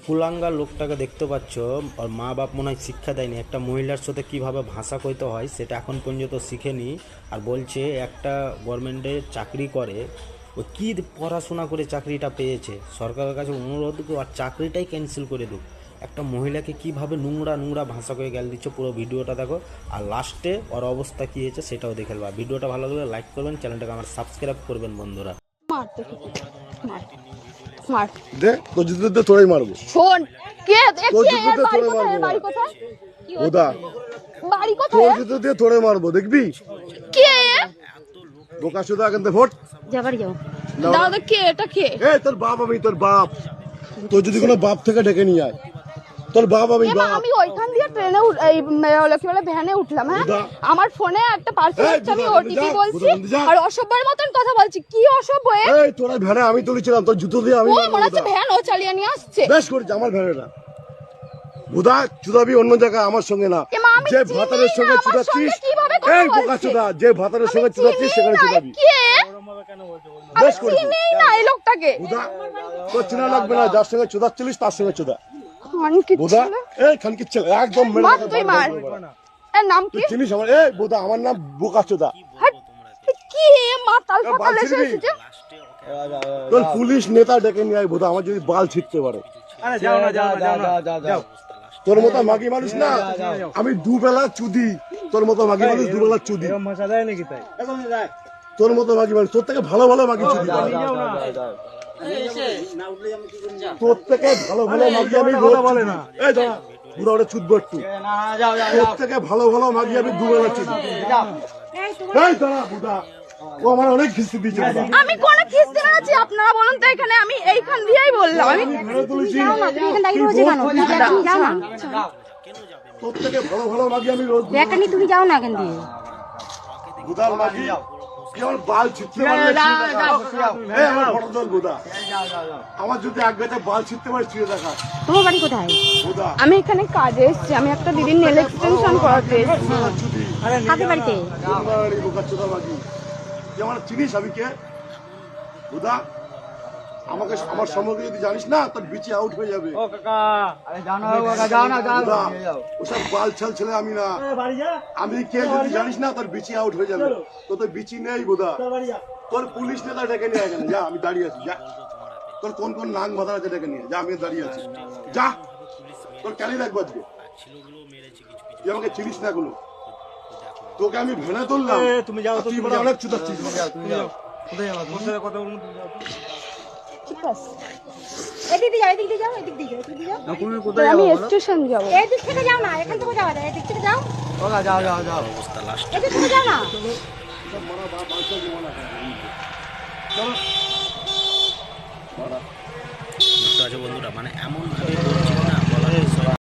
কুলাঙ্গা লোকটাকে দেখতে পাচ্ছ, ওর মা বাপ মনে হয় শিক্ষা দেয়নি, একটা মহিলার সাথে কিভাবে ভাষা কইতে হয় সেটা এখন পর্যন্ত শিখেনি। আর বলছে একটা গভর্নমেন্টে চাকরি করে, ও কী পড়াশোনা করে চাকরিটা পেয়েছে, সরকারের কাছে অনুরোধ আর চাকরিটাই ক্যান্সেল করে দিক। একটা মহিলাকে কিভাবে নোংরা নোংরা ভাষা করে গাল দিচ্ছে, পুরো ভিডিওটা দেখো। আর লাস্টে ওর অবস্থা কী হয়েছে সেটাও দেখে নেবা। ভিডিওটা ভালো লাগলে লাইক করবেন, চ্যানেলটাকে আমার সাবস্ক্রাইব করবেন বন্ধুরা। মার দে তোর জুতোতে তোরাই মারবো। শোন কে তোর দেখি জুতোতে বাড়ি তোরে কোথায় মারবো। বাড়ি কোথায় ওদা বাড়ি তোর কোথায় জুতো দিয়ে তোরে মারবো, দেখবি? কে বোকা শুধু এখন ভোট যা বাড়ি যাও দাদা কে এটা কে এ তোর বাপ, আমি তোর বাপ। তোর যদি কোনো বাপ থেকে ডেকে নিয়ে আয়, তোর বাপ আমি এমা বাপ। আমি ওইখান দিয়ে ট্রেনে এই কি বলে ভ্যানে উঠলাম। হ্যাঁ বুদা। আমার ফোনে একটা পার্সেল এই, হচ্ছে, আমি বুদা, ওটিপি যা, বলছি বুদা, যা। আর অসভ্যের মতন কথা বলছি। কি অসভ্য এ? এই তোরা ভ্যানে আমি তুলেছিলাম, তোর জুতো দিয়ে আমি ও মারবো মনে হচ্ছে বুদা। ভ্যান ও চালিয়ে নিয়ে আসছে। বেশ করেছে আমার ভ্যানেটা বুদা। চুদাবি অন্য জায়গায়, আমার সঙ্গে না। এমা আমি যে চিনি ভাতারের না, সঙ্গে আমার চুদাচ্ছিস, সঙ্গে কিভাবে কথা এই বোকা বলছে? চুদা, যে ভাতারের সঙ্গে আমি চুদাচ্ছিস চিনি সেখানে না, চুদাবি। কে? আমি বেশ করেছি চিনি না এই লোকটাকে। বুদা। তোর চেনা লাগবে না, যার সঙ্গে চুদাচ্ছিলিস তার সঙ্গে চুদা আমি কি বুদা। এই খানকি ছেলে একদম মেরে মার দেবে, তুই বার মার। বার করে বলা। এর নাম তুই কি? চিনিস আমার? এই বুদা, আমার নাম বোকা চুদা। হাট, কি মাতাল এ, ফাতাল বাল এসে ছিড়বি? এসেছে। তোর পুলিশ নেতা ডেকে নিয়ে আয় বুদা, আমার যদি বাল ছিটতে পারে। তোর মতো মাগি মানুষ না আমি, দুবেলা চুদি। তোর মতো মাগি মানুষ দুবেলা চুদি। তোর মতো মাগি মানুষ, তোর থেকে ভালো ভালো মাগি চুদি। তোর থেকে ভালো ভালো মাগি আমি রোজ চুদি। এই দাঁড়া বুড়া, ওটা চুদবো একটু। তোর থেকে ভালো ভালো মাগি আমি দুবেলা চুদি। এই দাঁড়া বুদা, ও আমার অনেক কিস্তি দিয়েছে বুদা। আমি কোন কিস্তি মেরেছি আপনারা বলুন তো? এখানে আমি এইখান দিয়েই বললাম। আমি ঘরে তুলেছি। তোর থেকে ভালো ভালো মাগি আমি রোজ তুমি যাও না এখান দিয়ে। বুদার মাগি কি আমার বাল ছিটতে পারলে ছুঁয়ে দেখা। এই আমার ফটো তোল বুদা, আমার যদি এক গাছে বাল ছিটতে পারে ছুঁয়ে দেখা তোমার বাড়ি কোথায়? বুদা। আমি এখানে কাজে এসেছি, আমি একটা দিদির নেল এক্সটেনশন করাতে এসেছি। চুদি কাদের বাড়িতে? বোকা চোদা মাগি, তুই আমার চিনিস আমি কে বুদা? আমাকে আমার সম্পর্কে যদি জানিস না তোর বিচি আউট হয়ে যাবে। বুদা, ওসব বাল ছাল ছেলে আমি না। আমি কে যদি জানিস না তোর বিচি আউট হয়ে যাবে। তোর বিচি নেই বুদা। তোর পুলিশ নেতা ডেকে নিয়ে এখানে যা, আমি দাঁড়িয়ে আছি যা। তোর কোন কোন নাং মাথা আছে ডেকে নিয়ে যা, আমি দাঁড়িয়ে আছি যা। তোর কেন রাখবো আজকে? তুই আমাকে চিনিস না কোনো, তোকে আমি ভেনে তুললাম। তুমি যাও, তুই বড় অনেক চুদাচ্ছিস। ঠিক আছে, এদিক দিয়ে যাও, এদিক দিয়ে যাও, এদিক দিয়ে যাও, এদিক দিয়ে যাও। আমি স্টেশন যাবো। এদিক থেকে যাও না, এখান থেকে যাওয়া যায়, এদিক থেকে যাও। অবস্থা লাস্ট এদিক থেকে যাও না। বুঝতে পারছো বন্ধুরা, মানে এমন